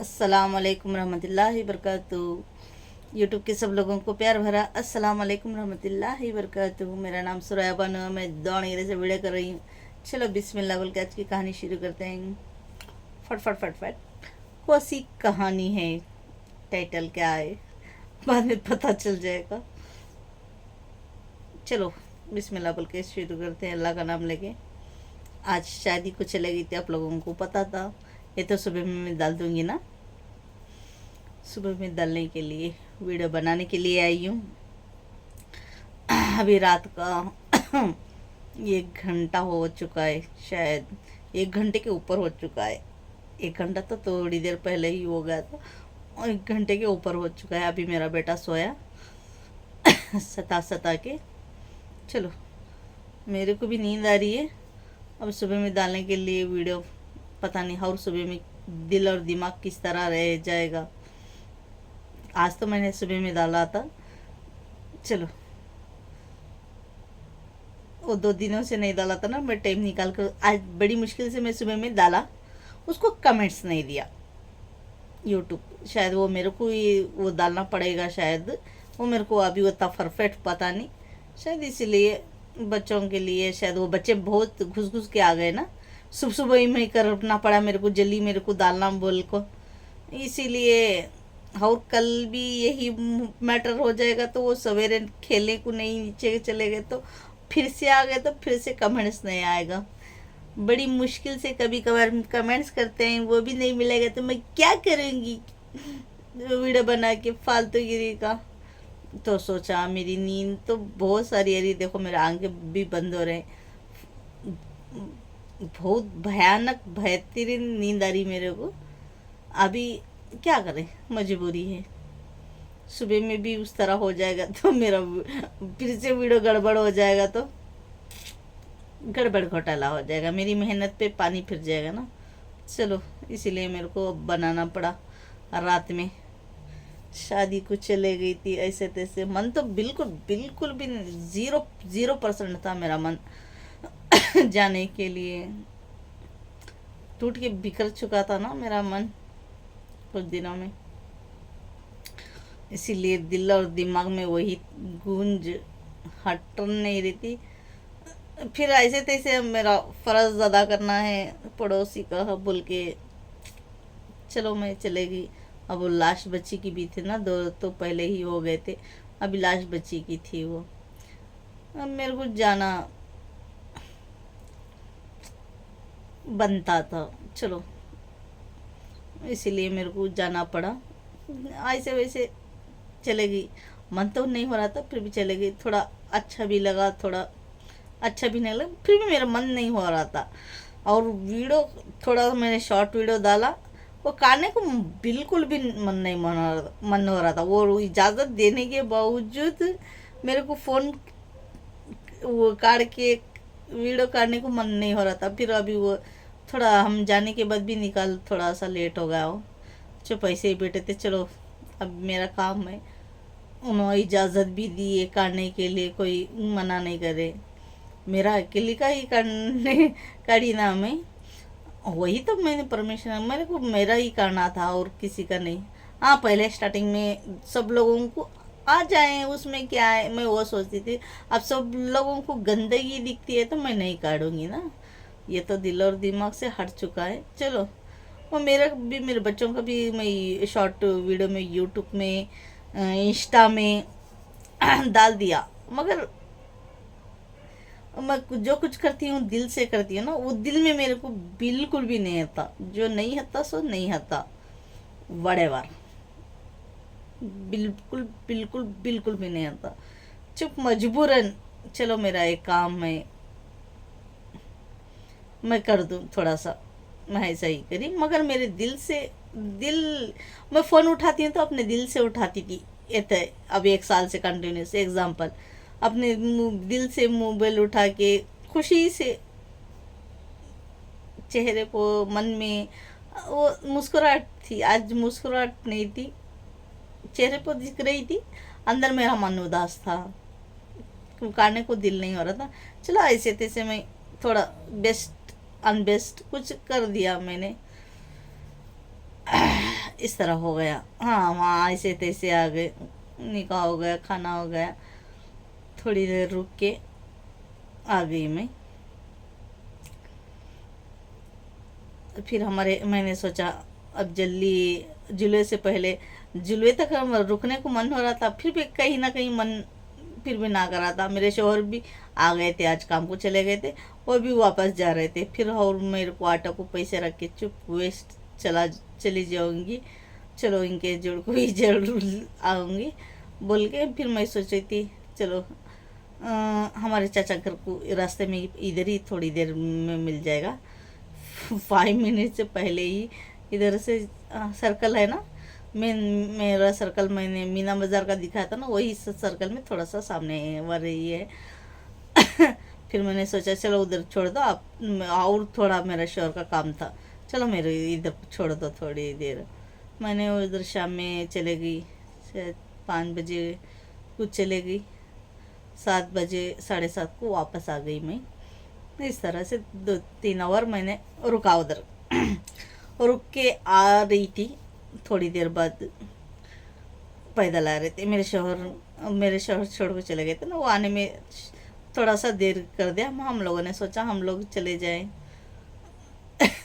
अस्सलाम वालेकुम रहमतुल्लाहि बरकातुहू। यूट्यूब के सब लोगों को प्यार भरा अस्सलाम वालेकुम रहमतुल्लाहि बरकातुहू। मेरा नाम सुराया बानो है, मैं दावणगेरे से वीडियो कर रही हूँ। चलो बिस्मिल्लाह बोल के आज की कहानी शुरू करते हैं। फट फट फट फट कौन सी कहानी है, टाइटल क्या है बाद में पता चल जाएगा। चलो बिस्मिल्लाह बोल के शुरू करते हैं अल्लाह का नाम लेके। आज शादी को चले गई थी, आप लोगों को पता था। ये तो सुबह में मैं डाल दूंगी ना, सुबह में डालने के लिए वीडियो बनाने के लिए आई हूँ। अभी रात का 1 घंटा हो चुका है, शायद 1 घंटे के ऊपर हो चुका है। 1 घंटा तो थोड़ी देर पहले ही हो गया था और 1 घंटे के ऊपर हो चुका है। अभी मेरा बेटा सोया सता सता के। चलो मेरे को भी नींद आ रही है। अब सुबह में डालने के लिए वीडियो पता नहीं और सुबह में दिल और दिमाग किस तरह रह जाएगा। आज तो मैंने सुबह में डाला था। चलो वो 2 दिनों से नहीं डाला था ना, मैं टाइम निकाल कर आज बड़ी मुश्किल से मैं सुबह में डाला। उसको कमेंट्स नहीं दिया यूट्यूब, शायद वो मेरे को ही वो डालना पड़ेगा, शायद वो मेरे को अभी उतना परफेक्ट पता नहीं, शायद इसीलिए बच्चों के लिए शायद वो बच्चे बहुत घुस घुस के आ गए ना। सुबह सुबह ही मैं करना पड़ा मेरे को, जल्दी मेरे को डालना बोल को, इसीलिए। और कल भी यही मैटर हो जाएगा तो वो सवेरे खेलने को नहीं नीचे चले गए तो फिर से आ गए तो फिर से कमेंट्स नहीं आएगा। बड़ी मुश्किल से कभी कभार कमेंट्स करते हैं, वो भी नहीं मिलेगा तो मैं क्या करूँगी वीडियो बना के फालतूगिरी का। तो सोचा मेरी नींद तो बहुत सारी आ रही, देखो मेरे आंखें भी बंद हो रहे हैं। बहुत भयानक बेहतरीन नींद आ रही मेरे को। अभी क्या करें, मजबूरी है। सुबह में भी उस तरह हो जाएगा तो मेरा फिर से वीडियो गड़बड़ हो जाएगा तो गड़बड़ घोटाला हो जाएगा, मेरी मेहनत पे पानी फिर जाएगा ना। चलो इसीलिए मेरे को अब बनाना पड़ा। रात में शादी को चले गई थी ऐसे तैसे, मन तो बिल्कुल बिल्कुल भी 0% था मेरा मन जाने के लिए। टूट के बिखर चुका था ना मेरा मन कुछ दिनों में, इसीलिए दिल और दिमाग में वही गूंज हट नहीं रही थी। फिर ऐसे तैसे मेरा फ़र्ज अदा करना है पड़ोसी का बोल के चलो मैं चले गई। अब वो लाश बच्ची की भी थी ना, 2 तो पहले ही हो गए थे, अभी लाश बच्ची की थी वो। अब मेरे को जाना बनता था, चलो इसीलिए मेरे को जाना पड़ा। ऐसे वैसे चले गई, मन तो नहीं हो रहा था फिर भी चले गई। थोड़ा अच्छा भी लगा, थोड़ा अच्छा भी नहीं लगा, फिर भी मेरा मन नहीं हो रहा था। और वीडियो थोड़ा मैंने शॉर्ट वीडियो डाला, वो काटने को बिल्कुल भी मन हो रहा था। वो इजाज़त देने के बावजूद मेरे को फ़ोन वो काट के वीडियो काटने को मन नहीं हो रहा था। फिर अभी वो थोड़ा हम जाने के बाद भी निकाल, थोड़ा सा लेट हो गया हो। जो पैसे ही बैठे थे, चलो अब मेरा काम है। उन्होंने इजाज़त भी दी है काटने के लिए, कोई मना नहीं करे। मेरा अकेले का ही काटने काटी ना मैं, वही तो मैंने परमिशन, मेरे को मेरा ही करना था और किसी का नहीं। हाँ पहले स्टार्टिंग में सब लोगों को आ जाए उसमें क्या है, मैं वो सोचती थी। अब सब लोगों को गंदगी दिखती है तो मैं नहीं काटूंगी ना, ये तो दिल और दिमाग से हट चुका है। चलो वो मेरा भी, मेरे बच्चों का भी मैं शॉर्ट वीडियो में यूट्यूब में इंस्टा में डाल दिया। मगर मैं जो कुछ करती हूँ दिल से करती हूँ ना, वो दिल में मेरे को बिल्कुल भी नहीं आता। जो नहीं आता सो नहीं आता, वड़ेवर बिल्कुल बिल्कुल बिल्कुल भी नहीं आता। चुप मजबूरन, चलो मेरा एक काम है मैं कर दूँ थोड़ा सा, मैं ऐसा ही करी। मगर मेरे दिल से दिल, मैं फ़ोन उठाती हूँ तो अपने दिल से उठाती थी। ये तो अब 1 साल से कंटिन्यूस एग्जाम्पल, अपने दिल से मोबाइल उठा के खुशी से चेहरे को मन में वो मुस्कुराहट थी। आज मुस्कुराहट नहीं थी, चेहरे पर दिख रही थी, अंदर मेरा मन उदास था, काटने को दिल नहीं हो रहा था। चलो ऐसे तैसे मैं थोड़ा बेस्ट अनबेस्ट कुछ कर दिया मैंने। इस तरह हो गया। हाँ, वहाँ ऐसे तैसे आ गए, निकाह हो गया, खाना हो गया, थोड़ी देर रुक के आ गई मैं। फिर मैंने सोचा अब जल्दी जुलवे से पहले, जुलवे तक हम रुकने को मन हो रहा था, फिर भी कहीं ना कहीं मन फिर भी ना कर रहा था। मेरे शोहर भी आ गए थे, आज काम को चले गए थे, वो भी वापस जा रहे थे। फिर और मेरे को आटा को पैसे रख के चुप वेस्ट चली जाऊंगी, चलो इनके जोड़ को ही जरूर आऊँगी बोल के। फिर मैं सोच रही थी चलो हमारे चाचा घर को रास्ते में इधर ही थोड़ी देर में मिल जाएगा। 5 मिनट से पहले ही इधर से सर्कल है ना, मेरा सर्कल मैंने मीना बाज़ार का दिखाया था ना, वही सर्कल में थोड़ा सा सामने रही है। फिर मैंने सोचा चलो उधर छोड़ दो आप, और थोड़ा मेरा शोर का काम था, चलो मेरे इधर छोड़ दो थोड़ी देर। मैंने उधर शाम में चले गई, शायद 5 बजे कुछ चले गई, 7 बजे 7:30 को वापस आ गई मैं। इस तरह से 2-3 आवर मैंने रुका उधर। रुक के आ रही थी, थोड़ी देर बाद पैदल आ रहे थे मेरे शोहर छोड़ के चले गए थे ना, वो आने में थोड़ा सा देर कर दिया। हम लोगों ने सोचा हम लोग चले जाएं।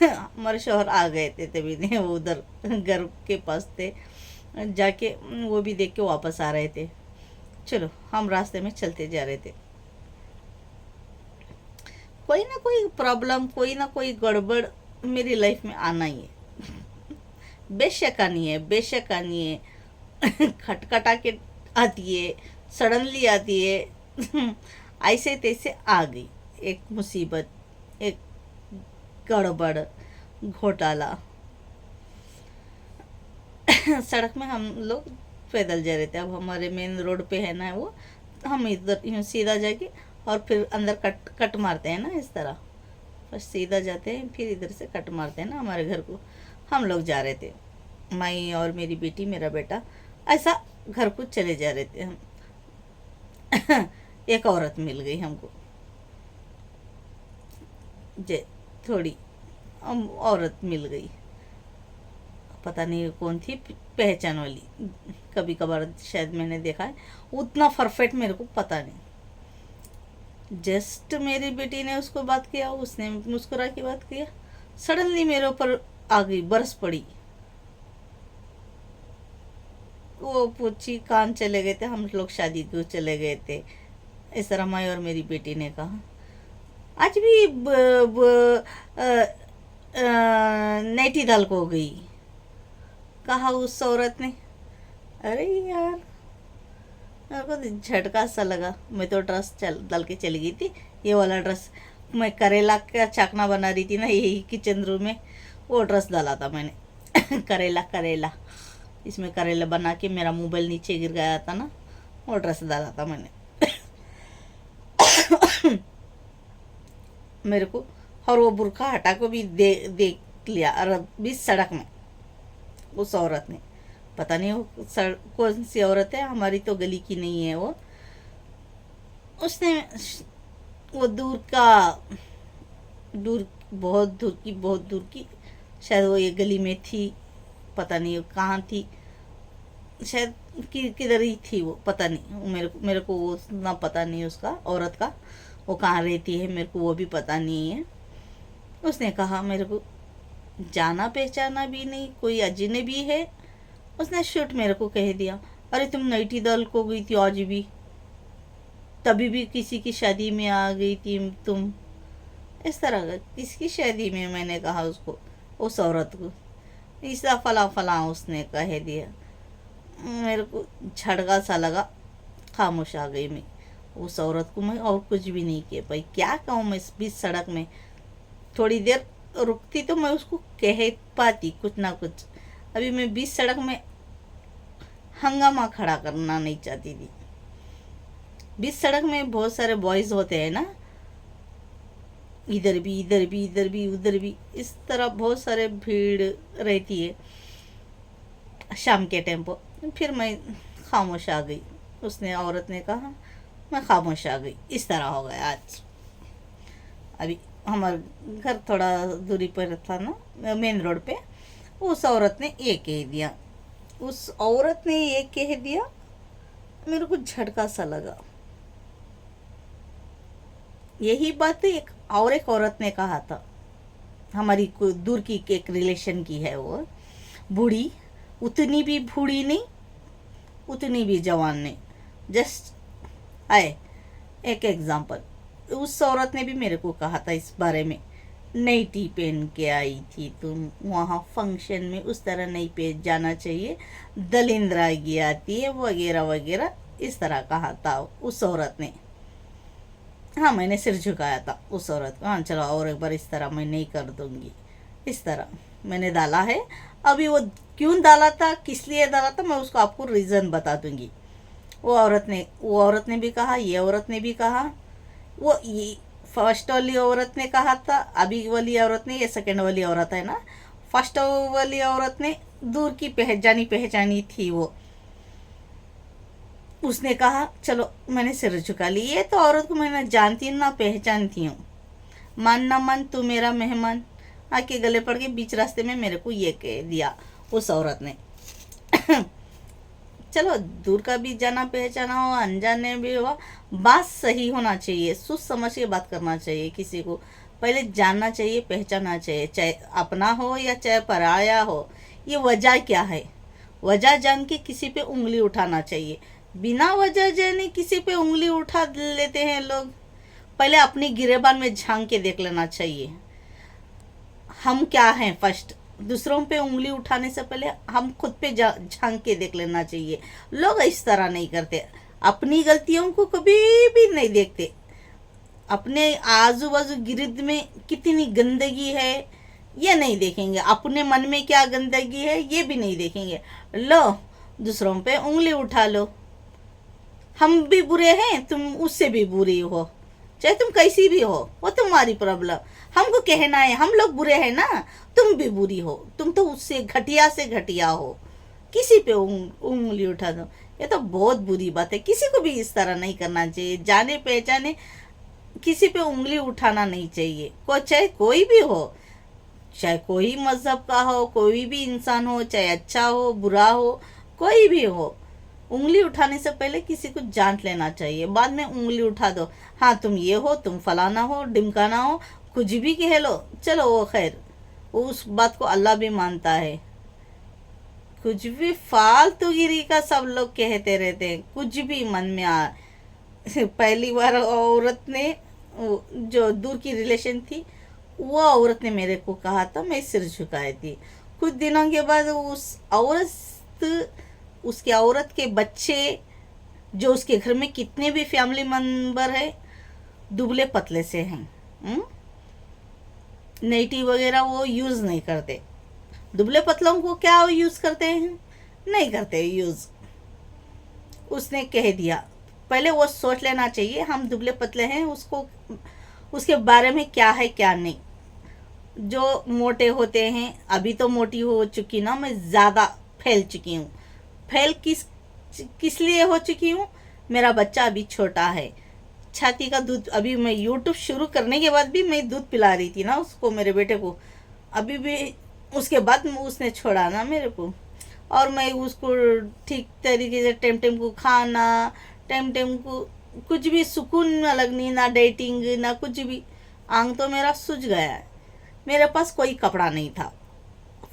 हमारे शोहर आ गए थे तभी नहीं, वो उधर घर के पास थे, जाके वो भी देख के वापस आ रहे थे। चलो हम रास्ते में चलते जा रहे थे। कोई ना कोई प्रॉब्लम, कोई ना कोई गड़बड़ मेरी लाइफ में आना ही है, बेशक आनी है, बेशक आनी है। खटखटा के आती है, सडनली आती है। ऐसे तैसे आ गई एक मुसीबत, एक गड़बड़, घोटाला। सड़क में हम लोग पैदल जा रहे थे। अब हमारे मेन रोड पे है ना वो, हम इधर यूँ सीधा जाके और फिर अंदर कट मारते हैं ना, इस तरह फर्स्ट सीधा जाते हैं, फिर इधर से कट मारते हैं ना हमारे घर को। हम लोग जा रहे थे, मैं और मेरी बेटी, मेरा बेटा, ऐसा घर को चले जा रहे थे हम। एक औरत मिल गई हमको, जे थोड़ी औरत मिल गई, पता नहीं कौन थी, पहचान वाली। कभी कभार शायद मैंने देखा है, उतना परफेक्ट मेरे को पता नहीं। जस्ट मेरी बेटी ने उसको बात किया, उसने मुस्कुरा के बात किया, सडनली मेरे ऊपर आ गई, बरस पड़ी। वो पूछी कहाँ चले गए थे, हम लोग शादी को चले गए थे, इस तरह मैं और मेरी बेटी ने कहा। आज भी नैनीताल को गई, कहा उस औरत ने। अरे यार, मेरे को तो झटका सा लगा। मैं तो ड्रेस डाल के चली गई थी, ये वाला ड्रेस। मैं करेला का चाकना बना रही थी ना, यही किचन रूम में, वो ड्रेस डाला था मैंने। करेला इसमें करेला बना के मेरा मोबाइल नीचे गिर गया था ना, वो ड्रेस डाला था मैंने। मेरे को और वो बुरखा हटा को भी देख लिया, और बीच सड़क में उस औरत ने, पता नहीं वो कौन सी औरत है, हमारी तो गली की नहीं है वो। उसने वो बहुत दूर की, शायद वो ये गली में थी, पता नहीं वो कहाँ थी, शायद किधर ही थी वो, पता नहीं। मेरे को वो ना पता नहीं उसका, औरत का, वो कहाँ रहती है मेरे को वो भी पता नहीं है। उसने कहा मेरे को जाना पहचाना भी नहीं, कोई अजनबी है। उसने शूट मेरे को कह दिया, अरे तुम नैनीताल को गई थी आज भी, तभी भी किसी की शादी में आ गई थी तुम। इस तरह का, किसकी शादी में, मैंने कहा उसको, उस औरत को, ऐसा फला फला उसने कह दिया। मेरे को झटका सा लगा, खामोश आ गई मैं। उस औरत को मैं और कुछ भी नहीं किया भाई, क्या कहूँ मैं। इस बीच सड़क में थोड़ी देर रुकती तो मैं उसको कह पाती कुछ ना कुछ। अभी मैं बीच सड़क में हंगामा खड़ा करना नहीं चाहती थी। बीच सड़क में बहुत सारे बॉयज होते हैं ना, इधर भी उधर भी, इस तरह बहुत सारे भीड़ रहती है शाम के टाइम पर। फिर मैं खामोश आ गई। उसने, औरत ने कहा, मैं खामोश आ गई। इस तरह हो गया आज। अभी हमारा घर थोड़ा दूरी पर था ना, मेन रोड पे, उस औरत ने ये कह दिया, उस औरत ने ये कह दिया, मेरे को झटका सा लगा। यही बात एक औरत ने कहा था, हमारी कोई दूर की एक रिलेशन की है, वो बूढ़ी, उतनी भी बूढ़ी नहीं उतनी भी जवान नहीं, जस्ट आए एक एग्जाम्पल। उस औरत ने भी मेरे को कहा था इस बारे में, नाइटी पहन के आई थी तुम वहाँ फंक्शन में, उस तरह नहीं पहन जाना चाहिए, दलिंद्रागी आती है वगैरह वगैरह, इस तरह कहा था उस औरत ने। हाँ, मैंने सिर झुकाया था उस औरत को, हाँ चलो और एक बार इस तरह मैं नहीं कर दूंगी, इस तरह मैंने डाला है। अभी वो क्यों डाला था, किस लिए डाला था, मैं उसको आपको रीज़न बता दूंगी। वो औरत ने भी कहा, ये औरत ने भी कहा, वो ये फर्स्ट वाली औरत ने कहा था, अभी वाली औरत ने, ये सेकंड वाली औरत है ना। फर्स्ट वाली औरत ने दूर की पहचानी थी वो, उसने कहा चलो मैंने सिर झुका ली। ये तो औरत को मैं जानती ना पहचानती हूँ, मान ना मान तू मेरा मेहमान, आके गले पड़ के बीच रास्ते में मेरे को ये कह दिया उस औरत ने। चलो दूर का भी जाना पहचाना हो, अनजाने भी हुआ, बात सही होना चाहिए, सोच समझ के बात करना चाहिए, किसी को पहले जानना चाहिए, पहचानना चाहिए, चाहे अपना हो या चाहे पराया हो। ये वजह क्या है, वजह जान के किसी पे उंगली उठाना चाहिए। बिना वजह जाने किसी पे उंगली उठा लेते हैं लोग। पहले अपनी गिरेबान में झांक के देख लेना चाहिए, हम क्या हैं फर्स्ट। दूसरों पे उंगली उठाने से पहले हम खुद पे झांक के देख लेना चाहिए। लोग इस तरह नहीं करते, अपनी गलतियों को कभी भी नहीं देखते, अपने आजू बाजू गिर्द में कितनी गंदगी है ये नहीं देखेंगे, अपने मन में क्या गंदगी है ये भी नहीं देखेंगे। लो दूसरों पे उंगली उठा लो, हम भी बुरे हैं, तुम उससे भी बुरी हो, चाहे तुम कैसी भी हो, वो तुम्हारी प्रॉब्लम। हमको कहना है हम लोग बुरे हैं ना, तुम भी बुरी हो, तुम तो उससे घटिया से घटिया हो, किसी पे उंगली उठा दो, ये तो बहुत बुरी बात है। किसी को भी इस तरह नहीं करना चाहिए, जाने पहचाने किसी पे उंगली उठाना नहीं चाहिए, चाहे कोई भी हो, चाहे कोई मजहब का हो, कोई भी इंसान हो, चाहे अच्छा हो बुरा हो, कोई भी हो। उंगली उठाने से पहले किसी को जांच लेना चाहिए, बाद में उंगली उठा दो। हाँ तुम ये हो, तुम फलाना हो, ढिमकाना हो, कुछ भी कह लो, चलो वो खैर, उस बात को अल्लाह भी मानता है। कुछ भी फालतूगिरी का सब लोग कहते रहते हैं, कुछ भी मन में आ। पहली बार औरत ने, जो दूर की रिलेशन थी, वो औरत ने मेरे को कहा था, मैं सिर झुकाई थी। कुछ दिनों के बाद उसके औरत के बच्चे, जो उसके घर में कितने भी फैमिली मेंबर है, दुबले पतले से हैं, नाइटी वगैरह वो यूज़ नहीं करते। दुबले पतलों को क्या वो यूज़ करते हैं, नहीं करते यूज़। उसने कह दिया, पहले वो सोच लेना चाहिए हम दुबले पतले हैं, उसको उसके बारे में क्या है क्या नहीं। जो मोटे होते हैं, अभी तो मोटी हो चुकी ना मैं, ज़्यादा फैल चुकी हूँ। फैल किस लिए हो चुकी हूँ, मेरा बच्चा अभी छोटा है, छाती का दूध, अभी मैं यूट्यूब शुरू करने के बाद भी मैं दूध पिला रही थी ना उसको, मेरे बेटे को, अभी भी उसके बाद उसने छोड़ा ना मेरे को, और मैं उसको ठीक तरीके से टाइम को खाना, टाइम को कुछ भी सुकून अलग नहीं, ना डेटिंग ना कुछ भी। आंग तो मेरा सूज गया है, मेरे पास कोई कपड़ा नहीं था,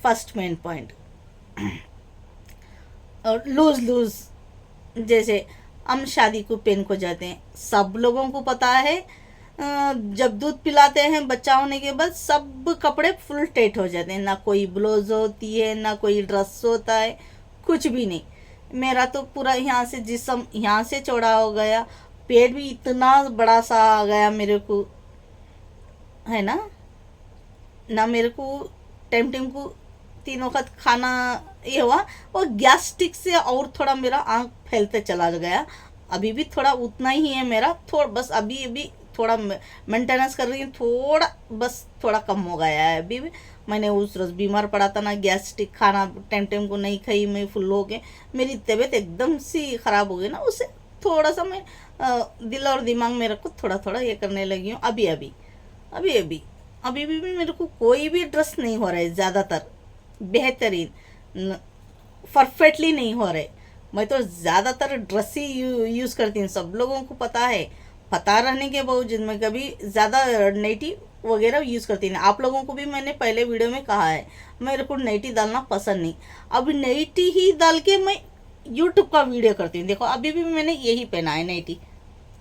फर्स्ट मेन पॉइंट। और लूज जैसे हम शादी को पेन को जाते हैं, सब लोगों को पता है, जब दूध पिलाते हैं बच्चा होने के बाद सब कपड़े फुल टाइट हो जाते हैं, ना कोई ब्लाउज होती है ना कोई ड्रेस होता है, कुछ भी नहीं। मेरा तो पूरा यहाँ से जिस्म यहाँ से चौड़ा हो गया, पेट भी इतना बड़ा सा आ गया मेरे को, है ना मेरे को टाइम को 3 वक्त खाना ये हुआ, और गैस्ट्रिक से और थोड़ा मेरा आँख फैलते चला गया। अभी भी थोड़ा उतना ही है मेरा, थोड़ा बस अभी थोड़ा मेंटेनेंस कर रही हूँ, थोड़ा बस थोड़ा कम हो गया है अभी भी। मैंने उस रोज़ बीमार पड़ा था ना, गैस्ट्रिक, खाना टाइम को नहीं खाई, मैं फुल हो गए, मेरी तबीयत एकदम सी ख़राब हो गई ना, उससे थोड़ा सा मैं दिल और दिमाग मेरे को थोड़ा ये करने लगी हूँ। अभी भी मेरे को कोई भी ड्रेस नहीं हो रहा है, बेहतरीन, परफेक्टली नहीं हो रहे। मैं तो ज़्यादातर ड्रेस ही यूज़ करती हूँ, सब लोगों को पता है। पता रहने के बावजूद मैं कभी ज़्यादा नाइटी वगैरह यूज़ करती नहीं। आप लोगों को भी मैंने पहले वीडियो में कहा है, मेरे को नाइटी डालना पसंद नहीं। अब नाइटी ही डाल के मैं यूट्यूब का वीडियो करती हूँ। देखो अभी भी मैंने यही पहना है नाइटी,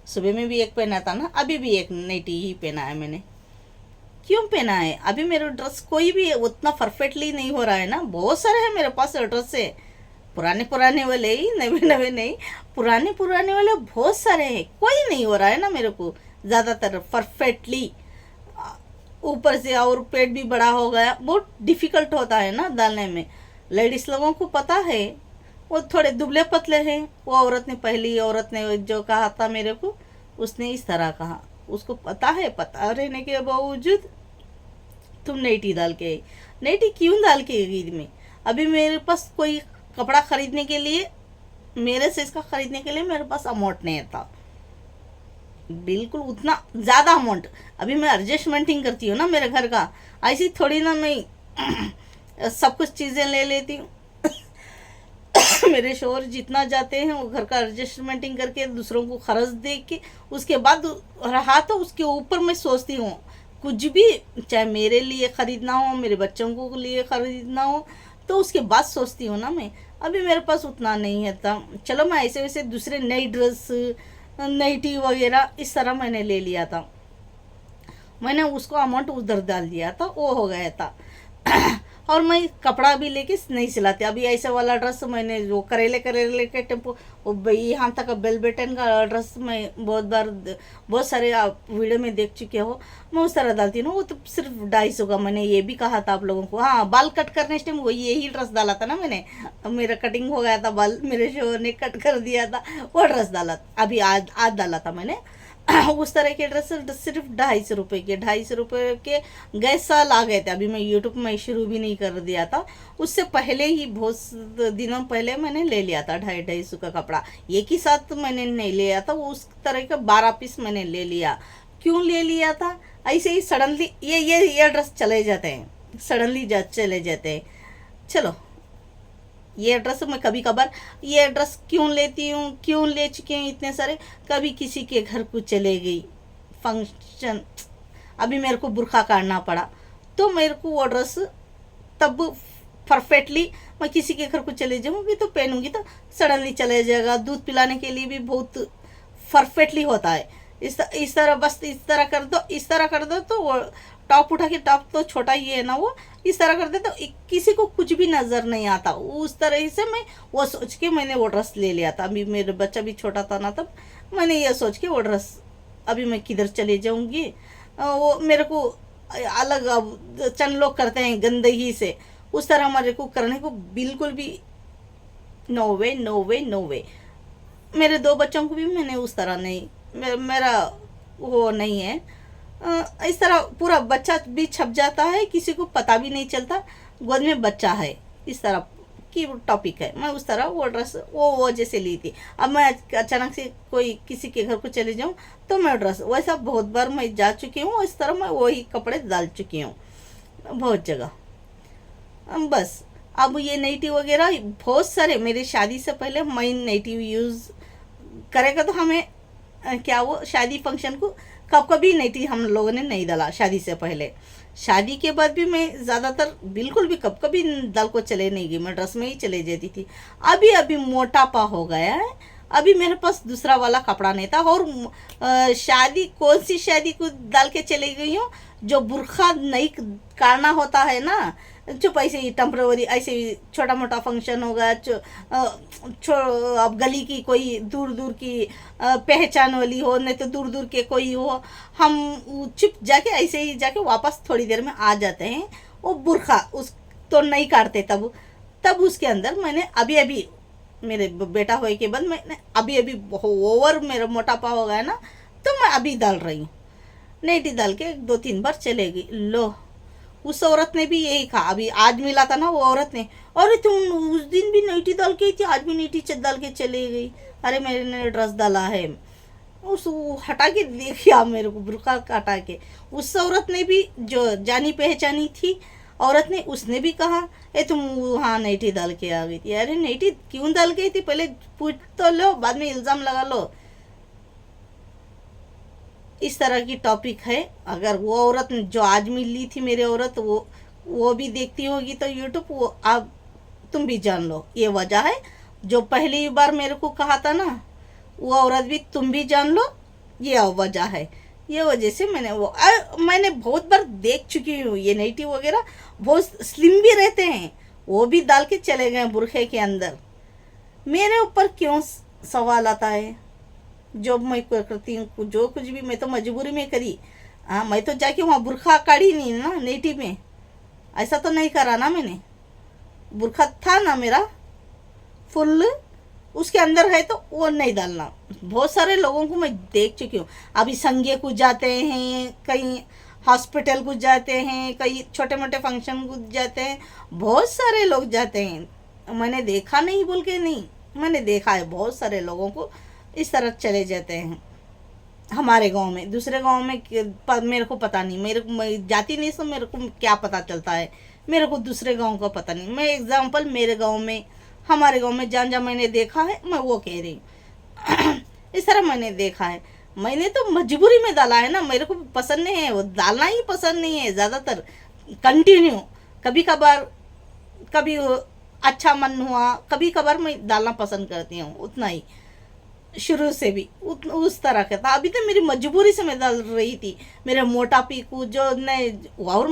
सुबह में भी एक पहना था ना, अभी भी एक नाइटी ही पहना है मैंने। क्यों पहना है? अभी मेरा ड्रेस कोई भी उतना परफेक्टली नहीं हो रहा है ना। बहुत सारे हैं मेरे पास ड्रेस है, पुराने पुराने वाले ही, नवे नवे नहीं, पुराने पुराने वाले बहुत सारे हैं। कोई नहीं हो रहा है ना मेरे को ज़्यादातर परफेक्टली। ऊपर से और पेट भी बड़ा हो गया, बहुत डिफ़िकल्ट होता है ना डालने में। लेडीज़ लोगों को पता है, वो थोड़े दुबले पतले हैं। वो औरत ने, पहली औरत ने जो कहा था मेरे को, उसने इस तरह कहा। उसको पता है, पता रहने के बावजूद तुम नाइटी डाल के, नाइटी क्यों डाल के ईद में? अभी मेरे पास कोई कपड़ा खरीदने के लिए, मेरे साइज का खरीदने के लिए मेरे पास अमाउंट नहीं था, बिल्कुल उतना ज़्यादा अमाउंट। अभी मैं एडजस्टमेंटिंग करती हूँ ना मेरे घर का, ऐसी थोड़ी ना मैं सब कुछ चीज़ें ले लेती हूँ। मेरे शोहर जितना जाते हैं वो घर का एडजस्टमेंटिंग करके दूसरों को खर्च दे के उसके बाद रहा तो उसके ऊपर मैं सोचती हूँ कुछ भी, चाहे मेरे लिए ख़रीदना हो, मेरे बच्चों को लिए ख़रीदना हो, तो उसके बाद सोचती हूँ ना मैं। अभी मेरे पास उतना नहीं है था। चलो मैं ऐसे वैसे दूसरे नई ड्रेस, नाइटी वगैरह इस तरह मैंने ले लिया था, मैंने उसको अमाउंट उधर डाल दिया था, वो हो गया था। और मैं कपड़ा भी लेके नहीं सिलाती। अभी ऐसे वाला ड्रेस मैंने जो करेले करेले के टेम्पो, वो यहाँ तक बेल बटन का ड्रेस मैं बहुत बार, बहुत सारे आप वीडियो में देख चुके हो, मैं उस तरह डालती हूँ। वो तो सिर्फ 250 का, मैंने ये भी कहा था आप लोगों को। हाँ, बाल कट करने टाइम वो यही ड्रेस डाला था ना मैंने। मेरा कटिंग हो गया था बाल, मेरे शोहर ने कट कर दिया था, वो ड्रेस डाला, अभी आज डाला था मैंने। उस तरह के ड्रेस सिर्फ 250 रुपये के, 250 रुपये के गैस साल आ गए थे। अभी मैं यूट्यूब में शुरू भी नहीं कर दिया था, उससे पहले ही बहुत दिनों पहले मैंने ले लिया था 250 का कपड़ा। एक ही साथ मैंने नहीं लिया था, उस तरह का 12 पीस मैंने ले लिया। क्यों ले लिया था? ऐसे ही सडनली ये ड्रेस चले जाते हैं, सडनली चले जाते हैं। चलो, ये ड्रेस मैं कभी कभार ये ड्रेस क्यों लेती हूँ, क्यों ले चुकी हूँ इतने सारे। कभी किसी के घर को चले गई फंक्शन, अभी मेरे को बुर्खा काटना पड़ा, तो मेरे को वो ड्रेस तब परफेक्टली, मैं किसी के घर को चले जाऊँगी तो पहनूंगी तो सडनली चले जाएगा। दूध पिलाने के लिए भी बहुत परफेक्टली होता है। इस तरह बस इस तरह कर दो, इस तरह कर दो, तो वो टॉप उठा के, टॉप तो छोटा ही है ना, वो इस तरह कर दे तो किसी को कुछ भी नज़र नहीं आता। उस तरह से मैं वो सोच के मैंने वो ड्रेस ले लिया था। अभी मेरा बच्चा भी छोटा था ना, तब मैंने ये सोच के वो ड्रेस, अभी मैं किधर चले जाऊँगी, वो मेरे को अलग, अब चंद लोग करते हैं गंदगी से, उस तरह हमारे को करने को बिल्कुल भी नो वे, नो वे, नो वे। मेरे 2 बच्चों को भी मैंने उस तरह नहीं, मेरा वो नहीं है। इस तरह पूरा बच्चा भी छप जाता है, किसी को पता भी नहीं चलता गोद में बच्चा है, इस तरह की टॉपिक है। मैं उस तरह वो ड्रेस वो जैसे ली थी। अब मैं अचानक से कोई किसी के घर को चले जाऊँ तो मैं ड्रेस, वैसा बहुत बार मैं जा चुकी हूँ, इस तरह मैं वही कपड़े डाल चुकी हूँ बहुत जगह। बस अब ये नाइटी वगैरह बहुत सारे, मेरी शादी से पहले मैं नाइटी यूज़ करेगा तो हमें क्या वो शादी फंक्शन को कभी नाइटी हम लोगों ने नहीं डाला शादी से पहले। शादी के बाद भी मैं ज़्यादातर बिल्कुल भी कभी दाल को चले नहीं गई, मैं ड्रेस में ही चले जाती थी। अभी मोटापा हो गया है, अभी मेरे पास दूसरा वाला कपड़ा नहीं था। और शादी, कौन सी शादी को डाल के चली गई हूँ, जो बुरखा नहीं काटना होता है ना, चुप ऐसे ही टेम्पररी, ऐसे ही छोटा मोटा फंक्शन होगा, अब गली की कोई दूर दूर की पहचान वाली हो, नहीं तो दूर दूर के कोई हो, हम चुप जाके ऐसे ही जाके वापस थोड़ी देर में आ जाते हैं। वो बुरखा उस तो नहीं काटते तब उसके अंदर मैंने अभी मेरे बेटा होए के बाद मैंने अभी ओवर मेरा मोटापा हो गया ना, तो मैं अभी डाल रही हूँ। नाइटी डाल के 2-3 बार चलेगी। लो, उस औरत ने भी यही कहा, अभी आज मिला था ना वो औरत ने, अरे तुम उस दिन भी नाइटी डाल के थी, आज भी नाइटी डाल के चली गई। अरे मैंने ड्रेस डाला है, उस हटा के देखिए आप मेरे को, बुर्का हटा के। उस औरत ने भी जो जानी पहचानी थी औरत ने उसने भी कहा ए तुम वहाँ नाइटी डाल के आ गई थी। अरे नाइटी क्यों डाल गई थी, पहले पूछ तो लो, बाद में इल्ज़ाम लगा लो। इस तरह की टॉपिक है। अगर वो औरत जो आज मिली थी मेरी औरत, वो भी देखती होगी तो यूट्यूब, वो अब तुम भी जान लो ये वजह है। जो पहली बार मेरे को कहा था ना, वो औरत भी तुम भी जान लो ये वजह है। ये वजह से मैंने बहुत बार देख चुकी हूँ ये नाइटी वगैरह। बहुत स्लिम भी रहते हैं, वो भी डाल के चले गए बुरखे के अंदर। मेरे ऊपर क्यों सवाल आता है? जो मैं करती हूँ, जो कुछ भी मैं तो मजबूरी में करी। हाँ, मैं तो जाके वहाँ बुरखा काढ़ी नहीं ना नेटी में, ऐसा तो नहीं करा ना मैंने। बुरखा था ना मेरा फुल, उसके अंदर है तो वो नहीं डालना। बहुत सारे लोगों को मैं देख चुकी हूँ। अभी संगे को जाते हैं, कहीं हॉस्पिटल को जाते हैं, कहीं छोटे मोटे फंक्शन को जाते हैं, बहुत सारे लोग जाते हैं। मैंने देखा नहीं बोल के नहीं, मैंने देखा है बहुत सारे लोगों को इस तरह चले जाते हैं। हमारे गांव में, दूसरे गांव में मेरे को पता नहीं, मैं जाती नहीं तो मेरे को क्या पता चलता है। मेरे को दूसरे गांव का पता नहीं। मैं एग्जांपल मेरे गांव में, हमारे गांव में जहाँ जहाँ मैंने देखा है मैं वो कह रही हूँ। इस तरह मैंने देखा है। मैंने तो मजबूरी में डाला है ना, मेरे को पसंद नहीं है, वो डालना ही पसंद नहीं है ज़्यादातर कंटिन्यू। कभी कभार, कभी अच्छा मन हुआ, कभी कभार मैं डालना पसंद करती हूँ, उतना ही। शुरू से भी उस तरह का था। अभी तो मेरी मजबूरी से मैं डाल रही थी। मेरे मोटापी को जो नए और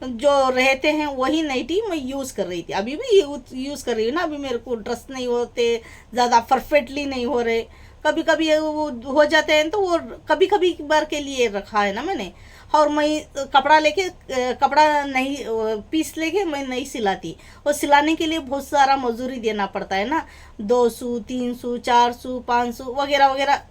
जो रहते हैं वही नाइटी मैं यूज़ कर रही थी। अभी भी यूज़ कर रही हूँ ना। अभी मेरे को ड्रेस नहीं होते ज़्यादा परफेक्टली नहीं हो रहे, कभी कभी वो हो जाते हैं, तो वो कभी कभी बार के लिए रखा है ना मैंने। और मैं कपड़ा लेके, कपड़ा नहीं पीस लेके मैं नहीं सिलाती। और सिलाने के लिए बहुत सारा मजदूरी देना पड़ता है ना, 200, 300, 400, 500 वगैरह वगैरह।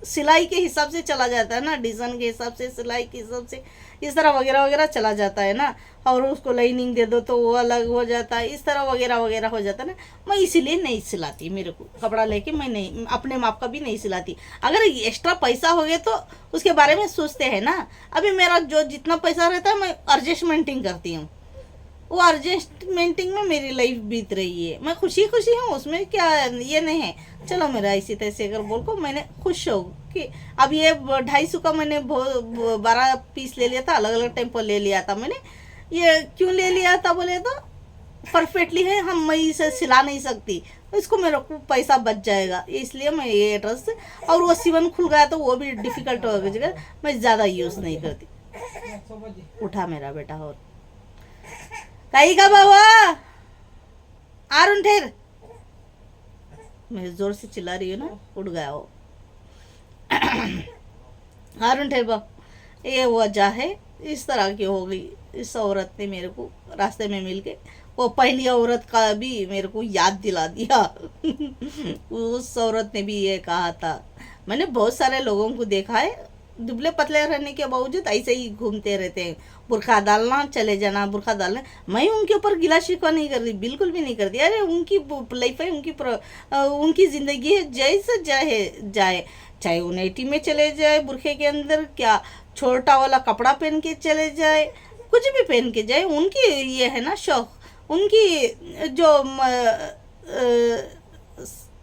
सिलाई के हिसाब से चला जाता है ना, डिज़ाइन के हिसाब से, सिलाई के हिसाब से, इस तरह वगैरह वगैरह चला जाता है ना। और उसको लाइनिंग दे दो तो वो अलग हो जाता है, इस तरह वगैरह वगैरह हो जाता है ना। मैं इसीलिए नहीं सिलाती। मेरे को कपड़ा लेके मैं नहीं, अपने माप का भी नहीं सिलाती। अगर एक्स्ट्रा पैसा हो गया तो उसके बारे में सोचते हैं ना। अभी मेरा जो जितना पैसा रहता है मैं एडजस्टमेंटिंग करती हूँ। वो एडजस्टमेंटिंग में मेरी लाइफ बीत रही है। मैं खुशी खुशी हूँ, उसमें क्या ये नहीं है। चलो मेरा इसी तरह से अगर बोल को मैंने खुश हो कि अब ये 250 का मैंने 12 पीस ले लिया था, अलग अलग टाइम पर ले लिया था मैंने। ये क्यों ले लिया था बोले तो परफेक्टली है, हम मैं इसे सिला नहीं सकती, इसको मेरे को पैसा बच जाएगा, इसलिए मैं ये ड्रेस, और वो सिवन खुल गया तो वो भी डिफ़िकल्ट हो गया, मैं ज़्यादा यूज़ नहीं करती। उठा मेरा बेटा। और कहीं का बाबा आरुण ठेर, मैं जोर से चिल्ला रही हूँ ना, उठ गया वो। आरुण ठेर बाबा, ये वजह है इस तरह की हो गई। इस औरत ने मेरे को रास्ते में मिल के, वो पहली औरत का भी मेरे को याद दिला दिया। उस औरत ने भी ये कहा था। मैंने बहुत सारे लोगों को देखा है, दुबले पतले रहने के बावजूद ऐसे ही घूमते रहते हैं, बुरखा डालना चले जाना, बुरखा डालना। मैं उनके ऊपर गिला शिकवा नहीं कर रही, बिल्कुल भी नहीं करती। अरे उनकी लाइफ है, उनकी ज़िंदगी है, जैसे जाए चाहे वो नाइटी में चले जाए, बुरखे के अंदर क्या छोटा वाला कपड़ा पहन के चले जाए, कुछ भी पहन के जाए, उनकी ये है ना शौक। उनकी जो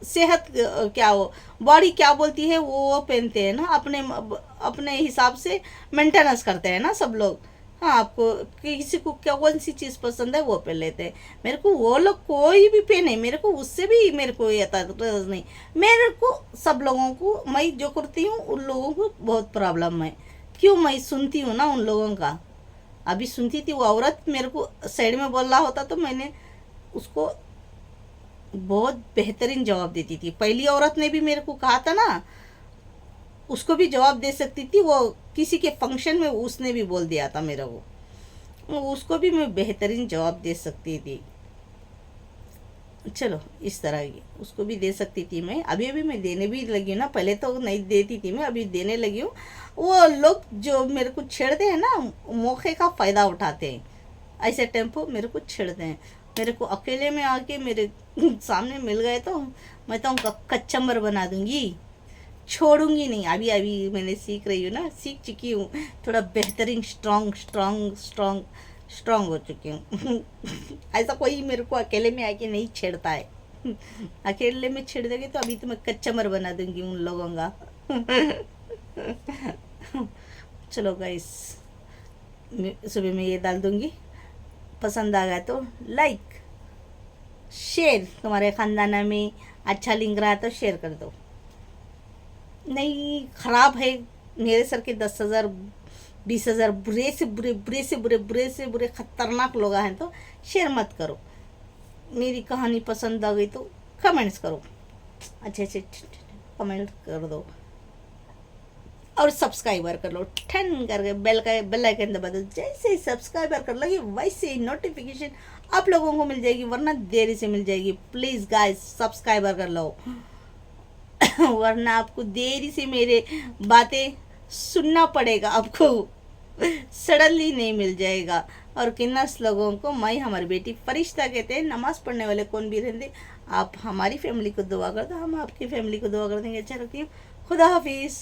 सेहत क्या, वो बॉडी क्या बोलती है वो पहनते हैं ना, अपने हिसाब से मेंटेनेंस करते हैं ना सब लोग। हाँ, आपको किसी को क्या कौन सी चीज़ पसंद है वो पहन लेते हैं। मेरे को वो लोग कोई भी पहने, मेरे को उससे भी मेरे को ये तरज नहीं। मेरे को सब लोगों को, मैं जो करती हूँ उन लोगों को बहुत प्रॉब्लम है। क्यों? मैं सुनती हूँ ना उन लोगों का। अभी सुनती थी, वो औरत मेरे को साइड में बोल रहा होता तो मैंने उसको बहुत बेहतरीन जवाब देती थी। पहली औरत ने भी मेरे को कहा था ना, उसको भी जवाब दे सकती थी। वो किसी के फंक्शन में उसने भी बोल दिया था मेरा, वो उसको भी मैं बेहतरीन जवाब दे सकती थी। चलो इस तरह की उसको भी दे सकती थी मैं। अभी अभी मैं देने भी लगी हूँ ना, पहले तो नहीं देती थी मैं, अभी देने लगी हूँ। वो लोग जो मेरे को छेड़ते हैं ना, मौके का फ़ायदा उठाते हैं, ऐसे टेम्पो मेरे को छेड़ते हैं। मेरे को अकेले में आके मेरे सामने मिल गए तो मैं तो उनका कचम्बर बना दूंगी, छोड़ूंगी नहीं। अभी अभी मैंने सीख रही हूँ ना, सीख चुकी हूँ थोड़ा बेहतरीन स्ट्रॉन्ग स्ट्रांग हो चुकी हूँ। ऐसा कोई मेरे को अकेले में आके नहीं छेड़ता है। अकेले में छेड़ देगी तो अभी तो मैं कच्चमर बना दूंगी उन लोगों का। चलो गाइस, सुबह में ये डाल दूंगी। पसंद आ गया तो लाइक शेयर, तुम्हारे खानदाना में अच्छा लिंक रहा तो शेयर कर दो। नहीं खराब है, मेरे सर के 10,000 20,000 बुरे से बुरे बुरे से बुरे बुरे से बुरे खतरनाक लोग हैं तो शेयर मत करो। मेरी कहानी पसंद आ गई तो कमेंट्स करो, अच्छे अच्छे कमेंट कर दो और सब्सक्राइबर कर लो, ठन करके बेल आइकन दबा दो। जैसे ही सब्सक्राइबर कर लोगे वैसे ही नोटिफिकेशन आप लोगों को मिल जाएगी, वरना देरी से मिल जाएगी। प्लीज़ गाइस सब्सक्राइबर कर लो। वरना आपको देरी से मेरे बातें सुनना पड़ेगा, आपको सडनली नहीं मिल जाएगा। और किन्नस लोगों को मैं हमारी बेटी फरिश्ता कहते हैं। नमाज पढ़ने वाले कौन भी रहते, आप हमारी फैमिली को दुआ कर दो, हम आपकी फैमिली को दुआ कर देंगे। अच्छा रखिए, खुदा हाफिज़।